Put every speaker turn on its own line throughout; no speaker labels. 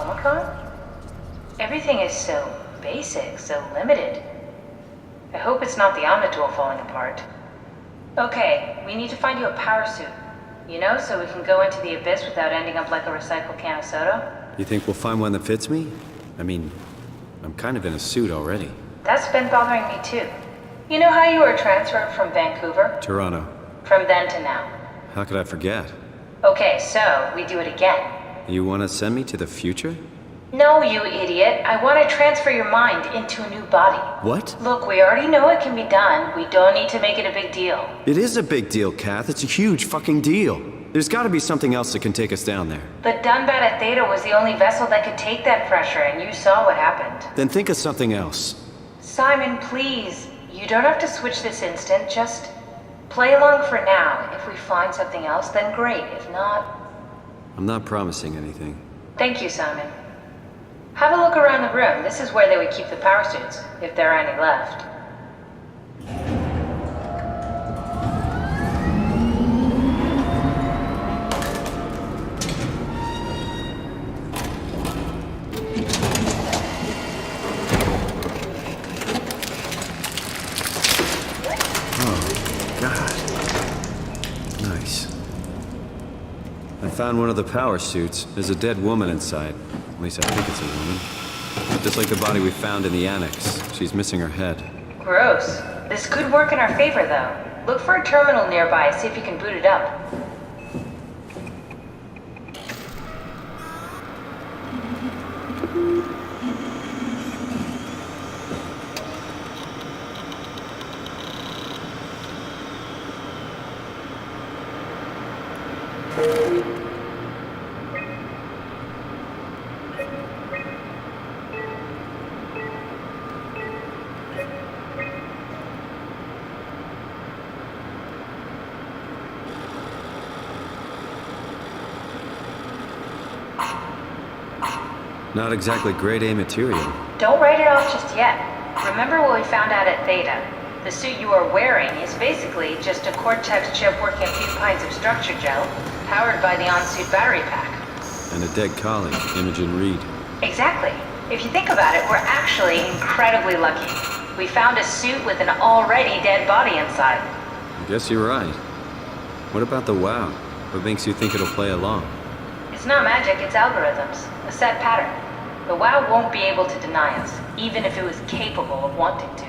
Omicron? Everything is so basic, so limited. I hope it's not the Omnitool falling apart. Okay, we need to find you a power suit. You know, so we can go into the abyss without ending up like a recycled can of soda.
You think we'll find one that fits me? I mean, I'm kind of in a suit already.
That's been bothering me too. You know how you were transferred from Vancouver?
Toronto.
From then to now.
How could I forget?
Okay, so we do it again.
You want to send me to the future?
No, you idiot. I want to transfer your mind into a new body.
What?
Look, we already know it can be done. We don't need to make it a big deal.
It is a big deal, Kath. It's a huge fucking deal. There's got to be something else that can take us down there.
But Dunbat at Theta was the only vessel that could take that pressure, and you saw what happened.
Then think of something else.
Simon, please. You don't have to switch this instant. Just play along for now. If we find something else, then great. If not...
I'm not promising anything.
Thank you, Simon. Have a look around the room. This is where they would keep the power suits, if there are any left.
Oh, God. Nice. I found one of the power suits. There's a dead woman inside. At least I think it's a woman. Just like the body we found in the annex. She's missing her head.
Gross. This could work in our favor, though. Look for a terminal nearby, see if you can boot it up.
Not exactly grade A material.
Don't write it off just yet. Remember what we found out at Theta? The suit you are wearing is basically just a Cortex chip working a few pints of structure gel, powered by the on-suit battery pack.
And a dead colleague, Imogen Reed.
Exactly. If you think about it, we're actually incredibly lucky. We found a suit with an already dead body inside.
I guess you're right. What about the WoW? What makes you think it'll play along?
It's not magic, it's algorithms. A set pattern. The WoW won't be able to deny us, even if it was capable of wanting to.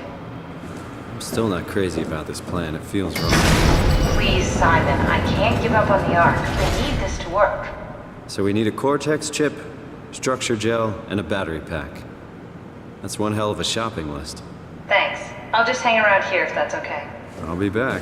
I'm still not crazy about this plan. It feels wrong.
Please, Simon, I can't give up on the Ark. We need this to work.
So we need a Cortex chip, structure gel, and a battery pack. That's one hell of a shopping list.
Thanks. I'll just hang around here if that's okay.
I'll be back.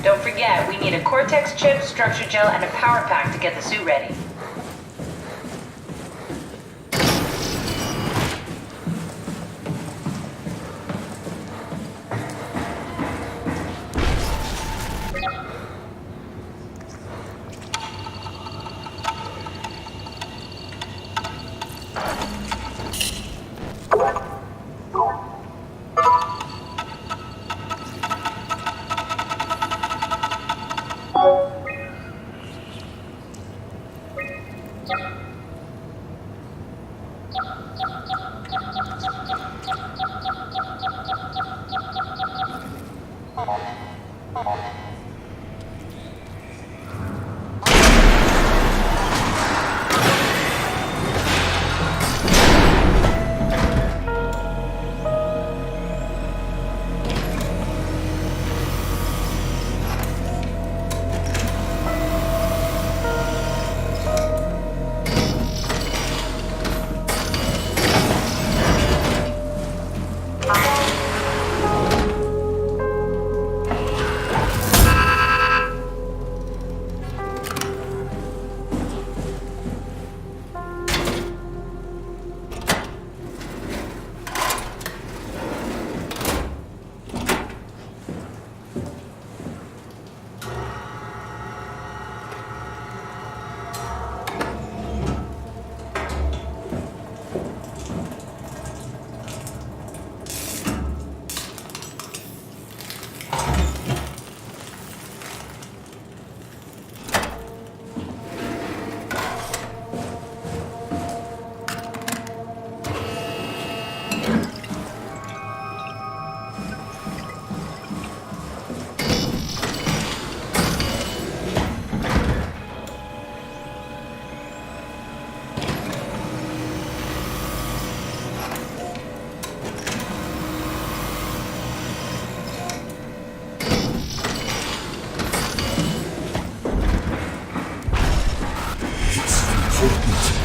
Don't forget, we need a Cortex chip, structure gel, and a power pack to get the suit ready.
important.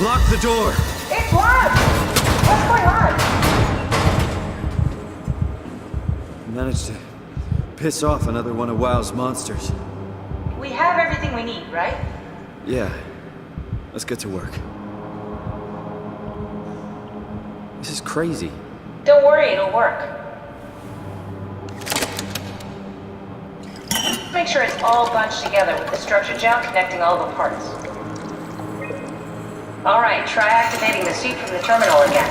Lock the door!
It's locked! What's going on?
Managed to piss off another one of WoW's monsters.
We have everything we need, right?
Yeah. Let's get to work. This is crazy.
Don't worry, it'll work. Make sure it's all bunched together with the structure gel connecting all the parts. Alright, try activating the suit from the terminal again.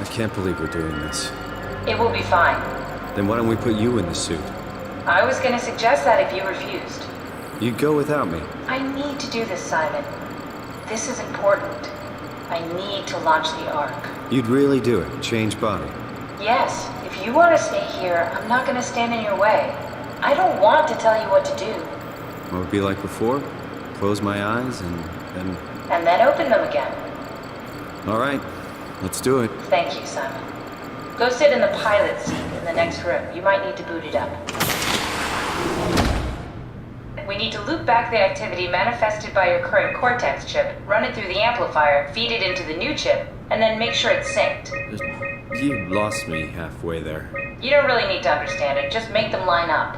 I can't believe we're doing this.
It will be fine.
Then why don't we put you in the suit?
I was gonna suggest that if you refused.
You'd go without me.
I need to do this, Simon. This is important. I need to launch the Ark.
You'd really do it? Change body?
Yes. If you want to stay here, I'm not going to stand in your way. I don't want to tell you what to do.
What would it be like before? Close my eyes and then...
And then open them again.
All right. Let's do it.
Thank you, Simon. Go sit in the pilot seat in the next room. You might need to boot it up. We need to loop back the activity manifested by your current Cortex chip, run it through the amplifier, feed it into the new chip, and then make sure it's synced.
You lost me halfway there.
You don't really need to understand it, just make them line up.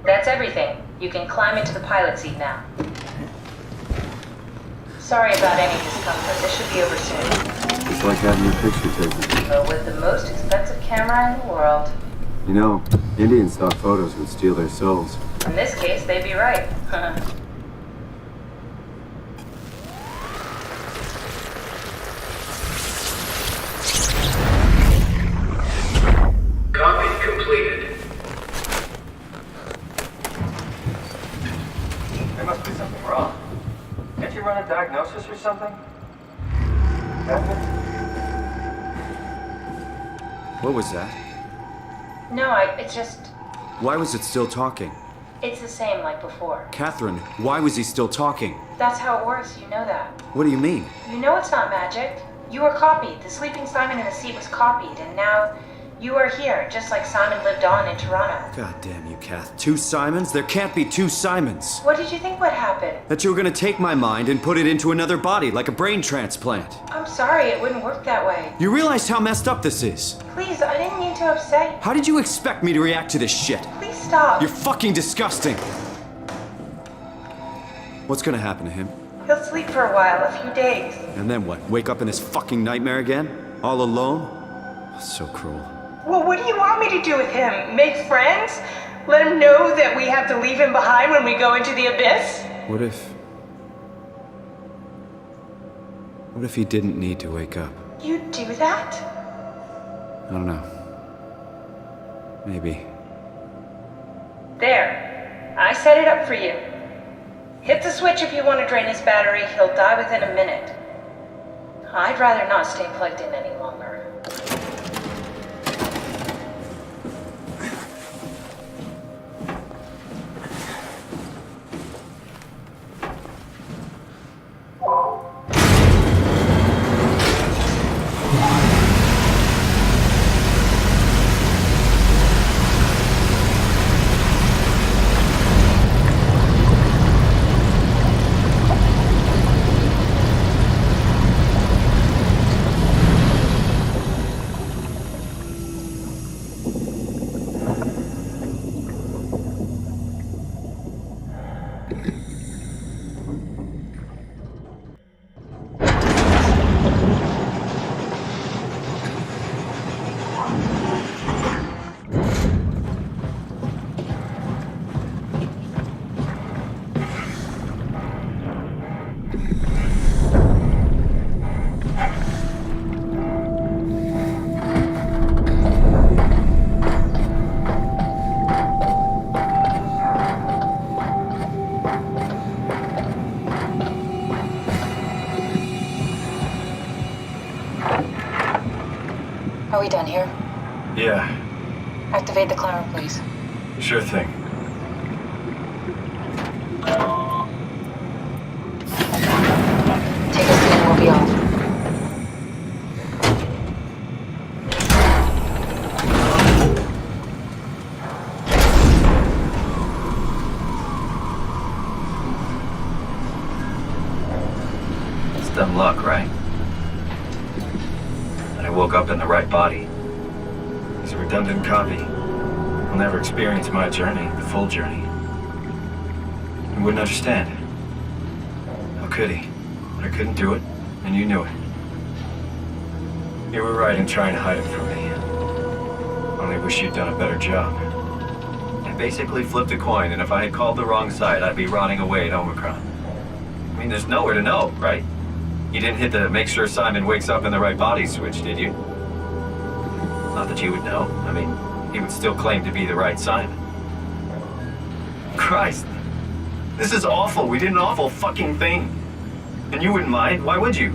That's everything. You can climb into the pilot seat now. Sorry about any discomfort. This should be over soon.
It's like having your picture taken.
But with the most expensive camera in the world.
You know, Indian stock photos would steal their souls.
In this case, they'd be right.
Copy completed.
There must be something wrong. Can't you run a diagnosis or something?
What was that?
No, it's just...
Why was it still talking?
It's the same like before.
Catherine, why was he still talking?
That's how it works, you know that.
What do you mean?
You know it's not magic. You were copied. The sleeping Simon in the seat was copied, and now you are here, just like Simon lived on in Toronto.
God damn you, Kath. 2 Simons? There can't be 2 Simons.
What did you think would happen?
That you were gonna take my mind and put it into another body, like a brain transplant.
I'm sorry, it wouldn't work that way.
You realize how messed up this is?
Please, I didn't mean to upset you.
How did you expect me to react to this shit?
Please stop.
You're fucking disgusting. What's gonna happen to him?
He'll sleep for a while, a few days.
And then what? Wake up in this fucking nightmare again? All alone? So cruel.
Well, what do you want me to do with him? Make friends? Let him know that we have to leave him behind when we go into the abyss?
What if he didn't need to wake up?
You'd do that?
I don't know. Maybe.
There. I set it up for you. Hit the switch if you want to drain his battery. He'll die within a minute. I'd rather not stay plugged in any longer. Are we done here?
Yeah,
Activate the climber, please.
sure thing.
Take a seat and we'll be off.
It's dumb luck, right? That I woke up in the right body. He's a redundant copy. I'll never experience my journey, the full journey.
He wouldn't understand. How could he? But I couldn't do it, and you knew it. You were right in trying to hide it from me. Only wish you'd done a better job. I basically flipped a coin, and if I had called the wrong side, I'd be rotting away at Omicron. I mean, there's nowhere to know, right? You didn't hit the make sure Simon wakes up in the right body switch, did you? Not that you would know. I mean, he would still claim to be the right Simon. Christ. This is awful. We did an awful fucking thing. And you wouldn't mind? Why would you?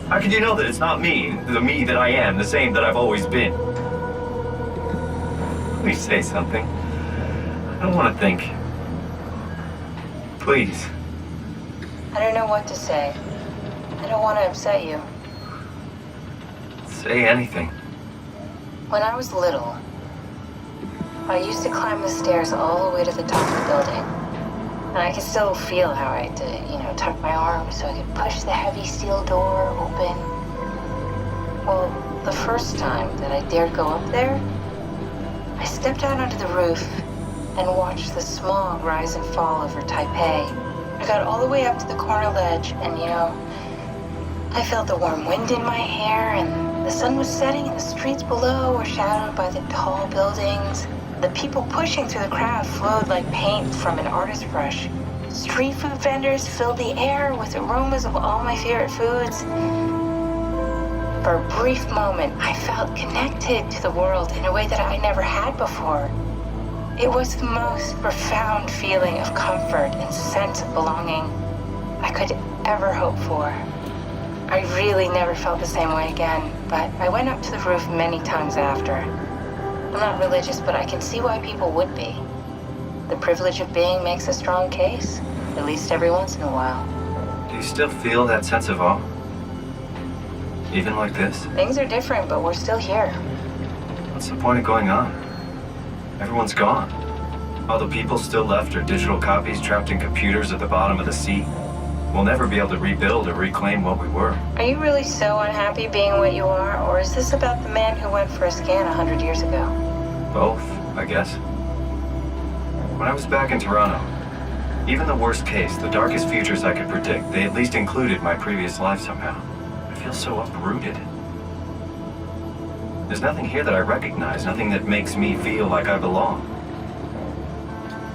How could you know that it's not me, the me that I am, the same that I've always been? Please say something. I don't want to think. Please.
I don't know what to say. I don't want to upset you.
Say anything.
When I was little, I used to climb the stairs all the way to the top of the building. And I can still feel how I had to, tuck my arms so I could push the heavy steel door open. Well, the first time that I dared go up there, I stepped out onto the roof and watched the smog rise and fall over Taipei. I got all the way up to the corner ledge and, I felt the warm wind in my hair and the sun was setting and the streets below were shadowed by the tall buildings. The people pushing through the crowd flowed like paint from an artist's brush. Street food vendors filled the air with aromas of all my favorite foods. For a brief moment, I felt connected to the world in a way that I never had before. It was the most profound feeling of comfort and sense of belonging I could ever hope for. I really never felt the same way again, but I went up to the roof many times after. I'm not religious, but I can see why people would be. The privilege of being makes a strong case, at least every once in a while.
Do you still feel that sense of awe? Even like this?
Things are different, but we're still here.
What's the point of going on? Everyone's gone. All the people still left are digital copies trapped in computers at the bottom of the sea. We'll never be able to rebuild or reclaim what we were.
Are you really so unhappy being what you are, or is this about the man who went for a scan 100 years ago?
Both, I guess. When I was back in Toronto, even the worst case, the darkest futures I could predict, they at least included my previous life somehow. I feel so uprooted. There's nothing here that I recognize, nothing that makes me feel like I belong.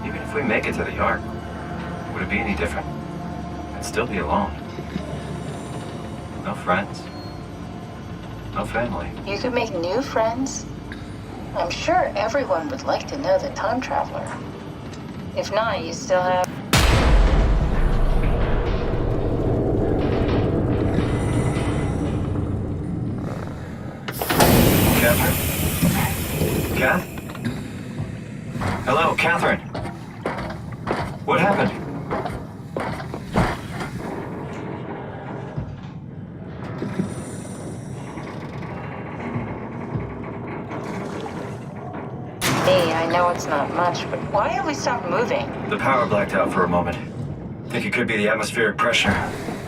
Even if we make it to the Ark, would it be any different? I'd still be alone. No friends. No family.
You could make new friends. I'm sure everyone would like to know the time traveler. If not, you still have...
Catherine? Kath? Hello, Catherine. What happened?
I know it's not much, but why have we stopped moving?
The power blacked out for a moment. Think it could be the atmospheric pressure.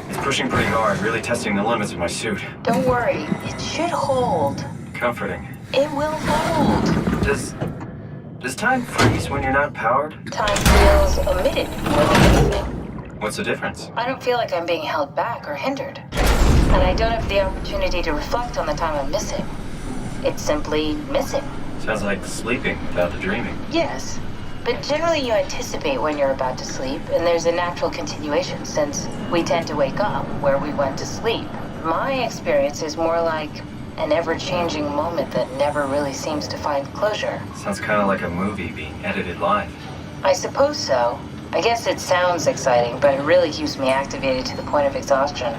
It's pushing pretty hard, really testing the limits of my suit.
Don't worry, it should hold.
Comforting.
It will hold.
Does time freeze when you're not powered?
Time feels omitted more than anything.
What's the difference?
I don't feel like I'm being held back or hindered. And I don't have the opportunity to reflect on the time I'm missing. It's simply missing.
Sounds like sleeping without the dreaming.
Yes, but generally you anticipate when you're about to sleep, and there's a natural continuation since we tend to wake up where we went to sleep. My experience is more like an ever-changing moment that never really seems to find closure.
Sounds kind of like a movie being edited live.
I suppose so. I guess it sounds exciting, but it really keeps me activated to the point of exhaustion.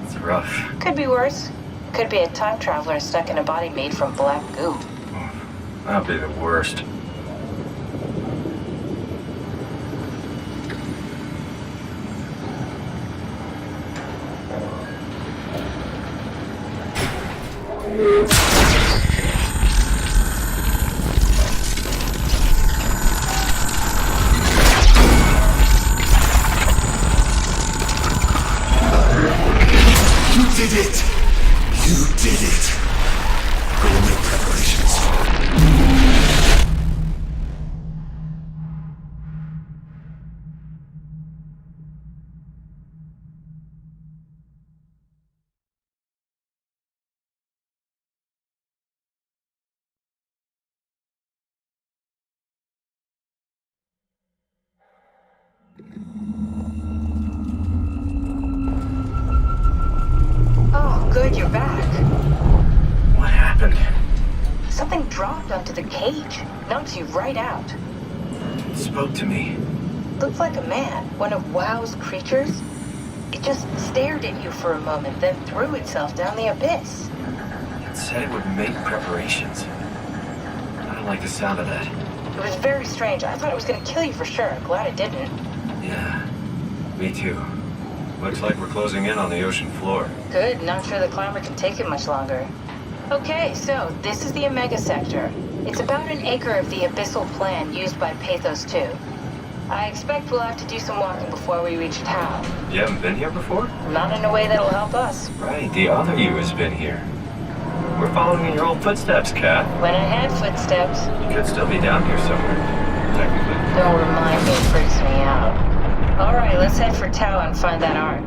It's rough.
Could be worse. Could be a time traveler stuck in a body made from black goo.
That'd be the worst.
You did it! You did it! Go make preparations.
Oh, good, you're back.
What happened?
Something dropped onto the cage. Knocks you right out.
It spoke to me.
Looked like a man, one of WoW's creatures. It just stared at you for a moment, then threw itself down the abyss.
It said it would make preparations. I don't like the sound of that.
It was very strange. I thought it was going to kill you for sure. Glad it didn't.
Yeah, me too. Looks like we're closing in on the ocean floor.
Good. Not sure the climber can take it much longer. Okay, so this is the Omega Sector. It's about an acre of the abyssal plan used by PATHOS-II. I expect we'll have to do some walking before we reach town.
You haven't been here before?
Not in a way that'll help us.
Right, the other you has been here. We're following in your old footsteps, Kat.
When I had footsteps.
You could still be down here somewhere, technically.
Don't remind me, it freaks me out. Alright, let's head for Tau and find that ark.